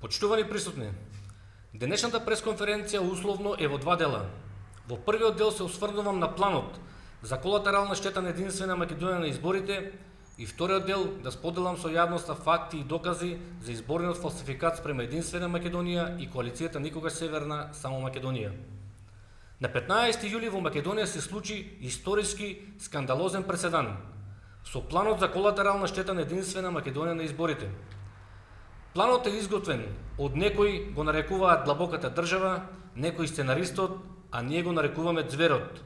Почитувани присутни, денешната пресконференција условно е во два дела. Во првиот дел се осврнувам на планот за колатерална штета на единствена Македонија на изборите и вториот дел да споделам со јавноста факти и докази за изборниот фалсификат спрема единствена Македонија и коалицијата Никогаш Северна, само Македонија. На 15 јули во Македонија се случи историски скандалозен преседан со планот за колатерална штета на единствена Македонија на изборите. Планот е изготвен од некои го нарекуваат длабоката држава, некои сценаристот, а ние го нарекуваме ѕверот,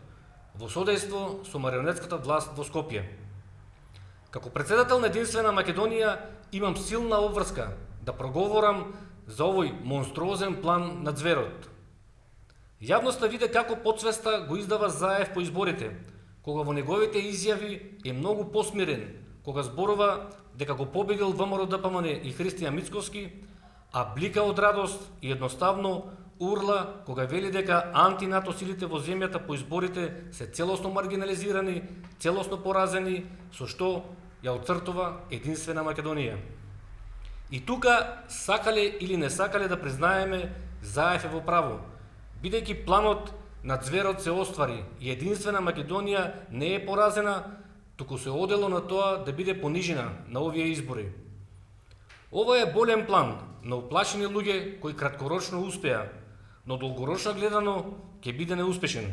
во содејство со марионетската власт во Скопје. Како председател на единствена Македонија имам силна обврска да проговорам за овој монструозен план на ѕверот. Јавноста виде како потсвеста го издава Заев по изборите, кога во неговите изјави е многу посмирен, кога зборува дека го победил ВМРО ДПМН и Христијан Мицковски, а блика од радост и едноставно урла кога вели дека антинато силите во земјата по изборите се целосно маргинализирани, целосно поразени, со што ја оцртува единствена Македонија. И тука, сакале или не сакале да признаеме, Заев е во право, бидејќи планот на ձверот се оствари и единствена Македонија не е поразена, туку се одело на тоа да биде понижена на овие избори. Ова е болен план на уплашени луѓе кои краткорочно успеа, но долгорочно гледано ќе биде неуспешен.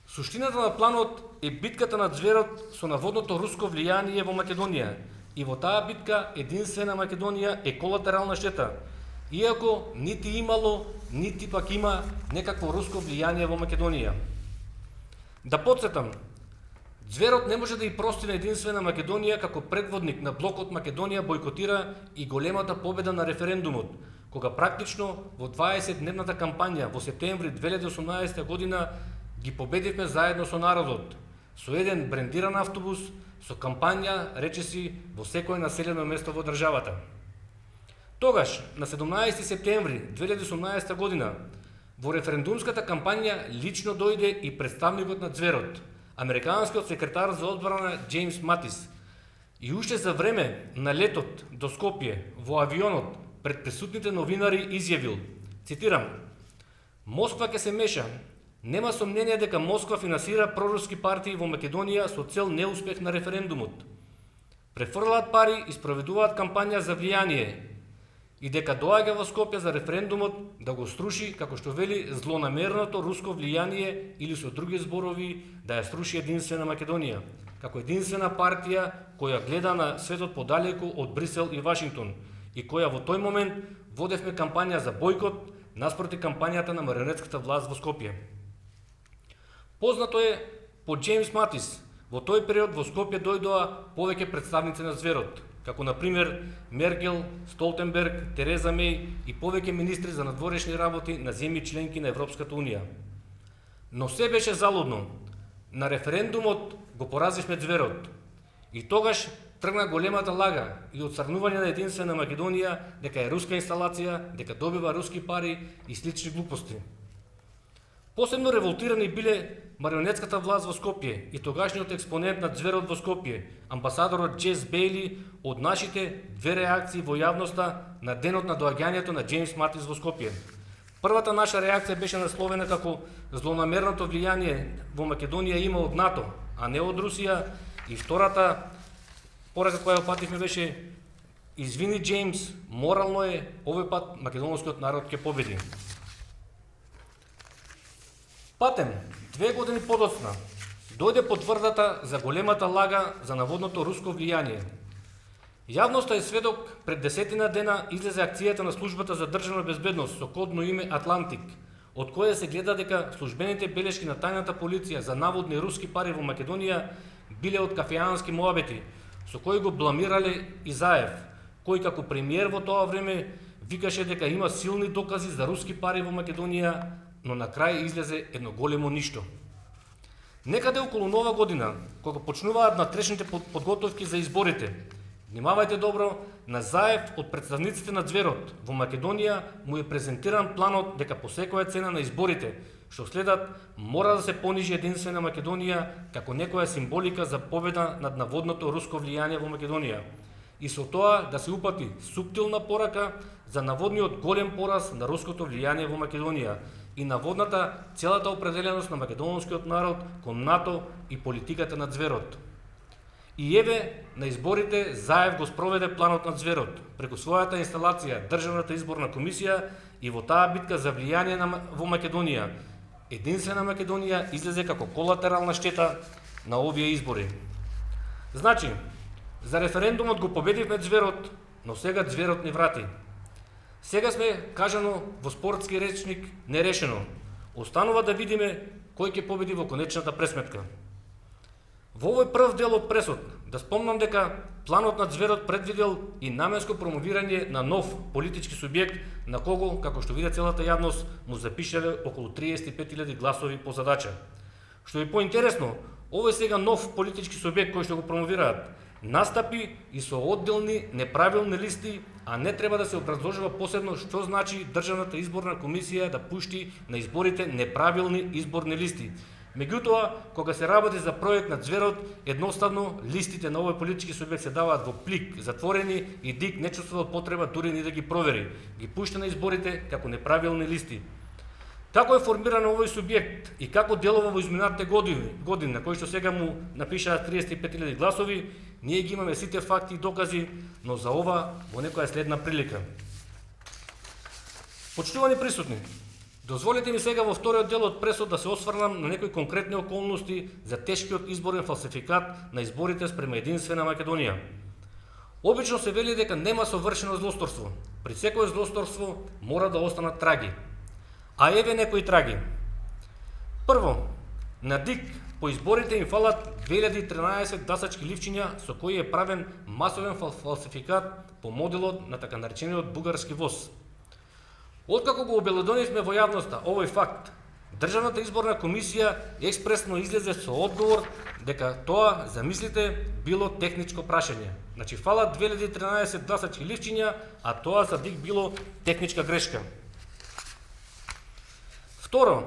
Суштината на планот е битката на ձверот со наводното руско влијание во Македонија и во таа битка единствена Македонија е колатерална штета, иако нити имало, нити пак има некакво руско влијание во Македонија. Да потсетам, ձверот не може да и прости на единствена Македонија како предводник на блокот Македонија бойкотира и големата победа на референдумот, кога практично во 20-дневната кампања во септември 2018 година ги победивме заедно со народот, со еден брендиран автобус, со кампања, речиси, во секое населено место во државата. Тогаш, на 17 септември 2018 година, во референдумската кампања лично дојде и представникот на ձверот, американскиот секретар за одбрана Џејмс Матис, и уште за време на летот до Скопје во авионот пред присутните новинари изјавил, цитирам: "Москва ќе се меша. Нема сомнение дека Москва финансира проруски партии во Македонија со цел неуспех на референдумот. Префрлаат пари и спроведуваат кампања за влијание и дека доаѓа во Скопје за референдумот да го струши, како што вели, злонамерното руско влијание или со други зборови да ја струши единствена Македонија, како единствена партија која гледа на светот подалеку од Брисел и Вашингтон и која во тој момент водевме кампања за бойкот наспроти кампањата на марионетската власт во Скопје." Познато е по Џејмс Матис, во тој период во Скопје дојдоа повеќе представници на ձверот, како на пример Меркел, Столтенберг, Тереза Меј и повеќе министри за надворешни работи на земји членки на Европската унија. Но се беше залудно. На референдумот го поразивме ձверот. И тогаш тргна големата лага и отцрнување на единствена Македонија дека е руска инсталација, дека добива руски пари и слични глупости. Посебно револтирани биле марионетската власт во Скопје и тогашниот експонент на ձверот во Скопје, амбасадорот Џес Бејли, од нашите две реакции во јавноста на денот на доаѓањето на Џејмс Матис во Скопје. Првата наша реакција беше насловена како "Злонамерното влијание во Македонија има од НАТО, а не од Русија", и втората порака која опативме беше "Извини Џејмс, морално е, овој пат македонскиот народ ќе победи". Патем, 2 години подоцна, дојде потврдата за големата лага за наводното руско влијание. Јавноста е сведок, пред 10 дена излезе акцијата на службата за државна безбедност со кодно име Атлантик, од која се гледа дека службените белешки на тајната полиција за наводни руски пари во Македонија биле од кафеански моабети, со кои го бламирале и Заев, кој како премиер во тоа време викаше дека има силни докази за руски пари во Македонија, но на крај излезе едно големо ништо. Некаде околу Нова година, кога почнуваат натрешните подготовки за изборите, внимавајте добро, на Заев од представниците на ձверот во Македонија му е презентиран планот дека по секоја цена на изборите што следат мора да се понижи единствена Македонија како некоја символика за победа над наводното руско влијание во Македонија и со тоа да се упати суптилна порака за наводниот голем пораз на руското влијание во Македонија и наводната целата определеност на македонскиот народ кон НАТО и политиката на ѕверот. И еве, на изборите Заев го спроведе планот на ѕверот преку својата инсталација Државната изборна комисија и во таа битка за влијание во Македонија, единствена Македонија излезе како колатерална штета на овие избори. Значи, за референдумот го победивме ձверот, но сега ձверот ни врати. Сега сме, кажано во спортски речник, нерешено. Останува да видиме кој ќе победи во конечната пресметка. Во овој прв дел од пресод, да спомнам дека планот на ձверот предвидел и наменско промовирање на нов политички субјект на кого, како што виде целата јавност, му запишале околу 35.000 гласови по задача. Што е поинтересно, овој сега нов политички субјект кој што го промовираат, настапи и со одделни неправилни листи, а не треба да се образложува посебно што значи Државната изборна комисија да пушти на изборите неправилни изборни листи. Меѓутоа, кога се работи за проект на ձверот, едноставно листите на овој политички субјект се даваат во плик, затворени и ДИК не чувствувал потреба дури ни да ги провери. Ги пушта на изборите како неправилни листи. Како е формиран овој субјект и како делува во изминатите години, на кои што сега му напишаат 35.000 гласови, ние ги имаме сите факти и докази, но за ова во некоја следна прилика. Почитувани присутни, дозволете ми сега во вториот дел од пресод да се осврнам на некои конкретни околности за тешкиот изборен фалсификат на изборите спрема единствена Македонија. Обично се вели дека нема совршено злосторство. При секое злосторство мора да останат траги. А еве некои траги. Прво, на ДИК по изборите им фалат 2013 гласачки ливчиња со кои е правен масовен фалсификат по моделот на така наречениот бугарски ВОЗ. Откако го обелодонивме во јавноста овој факт, Државната изборна комисија експресно излезе со одговор дека тоа, замислите, било техничко прашање. Значи фалат 2013 гласачки ливчиња, а тоа за ДИК било техничка грешка. Второ,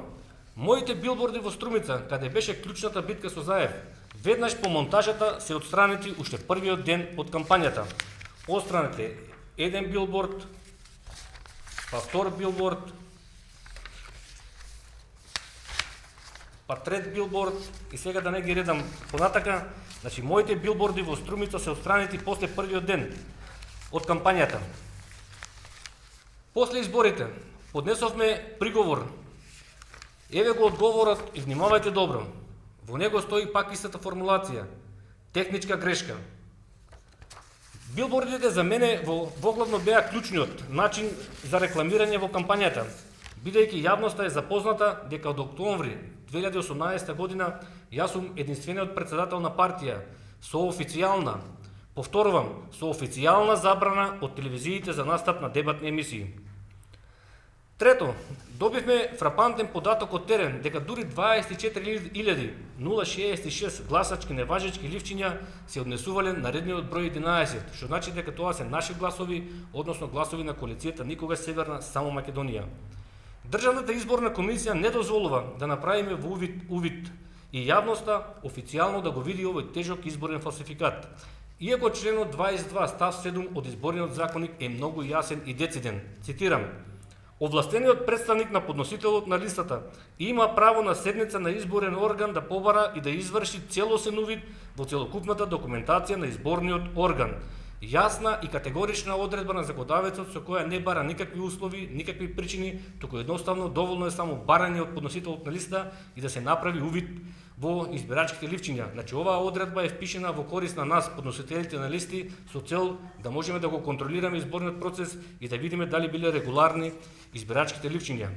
моите билборди во Струмица, каде беше клучната битка со Заев, веднаш по монтажата се отстранети уште првиот ден од кампањата. Отстранете еден билборд, па втор билборд, па трет билборд и сега да не ги редам понатака. Значи моите билборди во Струмица се отстранети после првиот ден од кампањата. После изборите поднесовме приговор. Еве го одговорот и внимавајте добро. Во него стои пак истата формулација. Техничка грешка. Билбордите за мене воглавно беа клучниот начин за рекламирање во кампањата, бидејќи јавноста е запозната дека од октомври 2018 година јас сум единствениот председател на партија со официјална, повторувам, со официјална забрана од телевизиите за настап на дебатни емисии. Трето, добивме фрапантен податок од терен дека дури 24.066 гласачки неважечки ливчиња се однесувале на редниот број 11, што значи дека тоа се наши гласови, односно гласови на коалицијата Никогаш Северна, само Македонија. Државната изборна комисија не дозволува да направиме во увид и јавноста официјално да го види овој тежок изборен фалсификат. Иако членот 22 став 7 од изборниот законник е многу јасен и дециден, цитирам: овластениот представник на подносителот на листата има право на седница на изборен орган да побара и да изврши целосен увид во целокупната документација на изборниот орган. Јасна и категорична одредба на законодавецот со која не бара никакви услови, никакви причини, туку едноставно доволно е само барање од подносителот на листа и да се направи увид во избирачките ливчиња. Значи оваа одредба е впишена во корист на нас, подносителите на листи, со цел да можеме да го контролираме изборниот процес и да видиме дали биле регуларни избирачките ливчиња.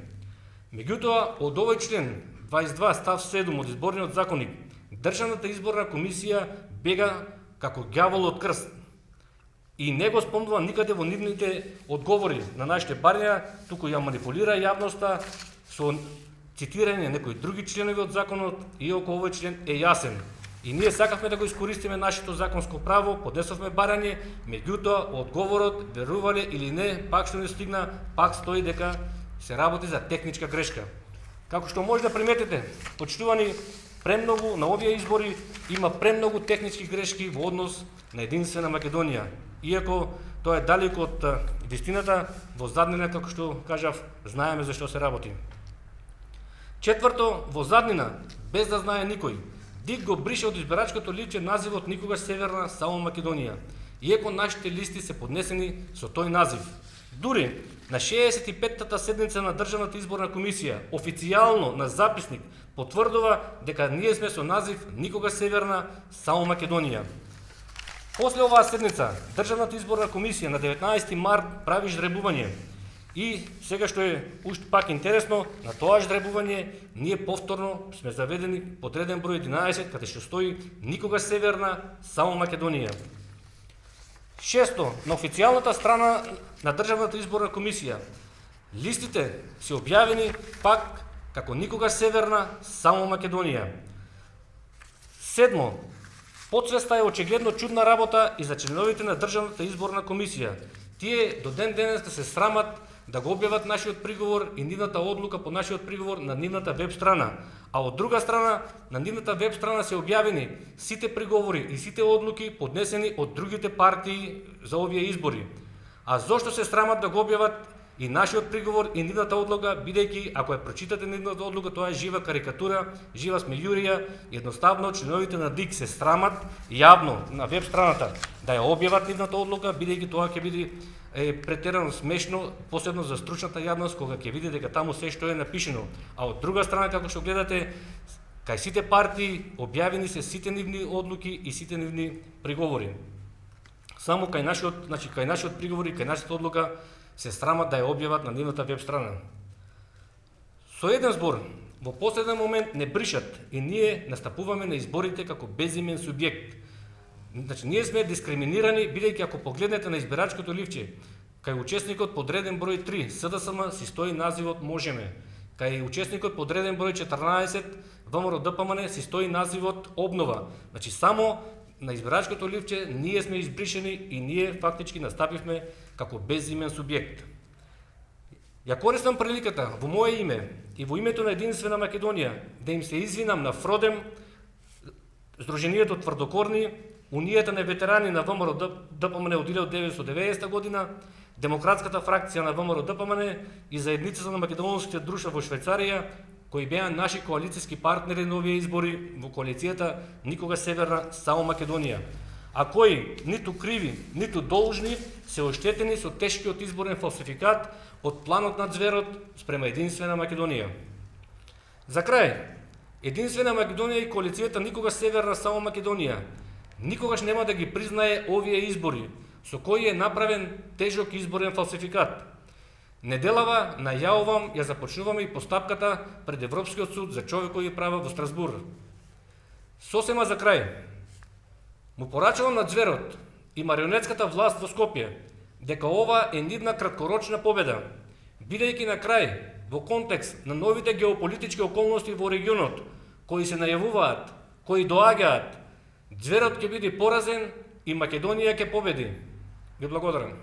Меѓутоа, од овој член 22 став 7 од изборниот законник, Државната изборна комисија бега како ѓавол од крст и не го спомнува никаде во нивните одговори на нашите барања, туку ја манипулира јавноста со цитирање некои други членови од законот, иако овој член е јасен. И ние сакавме да го искористиме нашето законско право, поднесовме барање, меѓутоа одговорот, верувале или не, пак што не стигна, пак стои дека се работи за техничка грешка. Како што може да приметите, почитувани, премногу на овие избори има премногу технички грешки во однос на единствена Македонија. Иако тоа е далеко од вистината, во заднина, како што кажав, знаеме за што се работи. Четврто, во заднина, без да знае никој, ДИК го брише од избирачкото листче називот никогаш Северна, само Македонија, иако нашите листи се поднесени со тој назив. Дури на 65-та седница на Државната изборна комисија, официјално на записник, потврдува дека ние сме со назив никогаш Северна, само Македонија. После оваа седница, Државната изборна комисија на 19 март прави ждребување и сега што е уште пак интересно, на тоа ждребување ние повторно сме заведени под реден број 11, каде што стои никогаш Северна, само Македонија. Шесто, на официјалната страна на Државната изборна комисија, листите се објавени пак како никогаш Северна, само Македонија. Седмо, подсвеста е очигледно чудна работа и за членовите на Државната изборна комисија. Тие до ден денеска се срамат да го објават нашиот приговор и нивната одлука по нашиот приговор на нивната веб страна. А од друга страна, на нивната веб страна се објавени сите приговори и сите одлуки поднесени од другите партии за овие избори. А зошто се срамат да го објават и нашиот приговор и нивната одлука, бидејќи ако ја прочитате нивната одлука, тоа е жива карикатура, жива смејурија, едноставно членовите на ДИК се срамат јавно на веб страната да ја објават нивната одлука, бидејќи тоа ќе биде претерано смешно, посебно за стручната јавност, кога ќе види дека таму се што е напишено. А од друга страна, како што гледате, кај сите партии објавени се сите нивни одлуки и сите нивни приговори. Само кај нашиот приговор и кај нашата одлука се срамат да ја објават на нивната веб страна. Со еден збор, во последен момент не бришат и ние настапуваме на изборите како безимен субјект. Ние сме дискриминирани, бидејќи ако погледнете на избирачкото ливче, кај учесникот под реден број 3, СДСМ, си стои називот Можеме. Кај учесникот под реден број 14, ВМРО ДПМН, си стои називот Обнова. Само на избирачкото ливче ние сме избришени и ние фактички настапивме како безимен субјект. Ја користам приликата во моје име и во името на Единствена Македонија да им се извинам на ФРОДЕМ, Сдруженијето Тврдокорни, Унијата на ветерани на ВМРО ДПМН од 1990 година, Демократската фракција на ВМРО ДПМН и заедницата на македонските друштва во Швајцарија, кои беа наши коалициски партнери на овие избори во коалицијата никогаш Северна, само Македонија, а кои ниту криви, ниту должни се оштетени со тешкиот изборен фалсификат од планот на ѕверот спрема Единствена Македонија. За крај, Единствена Македонија и коалицијата никогаш Северна, само Македонија никогаш нема да ги признае овие избори, со кои е направен тежок изборен фалсификат. Неделава, најавувам, ја започнуваме и постапката пред Европскиот суд за човекови права во Страсбур. Сосема за крај, му порачувам на ѕверот и марионетската власт во Скопје дека ова е нивна краткорочна победа, бидејќи на крај, во контекст на новите геополитички околности во регионот, кои се најавуваат, кои доаѓаат, ձверот ќе биде поразен и Македонија ќе победи. Ви благодарам.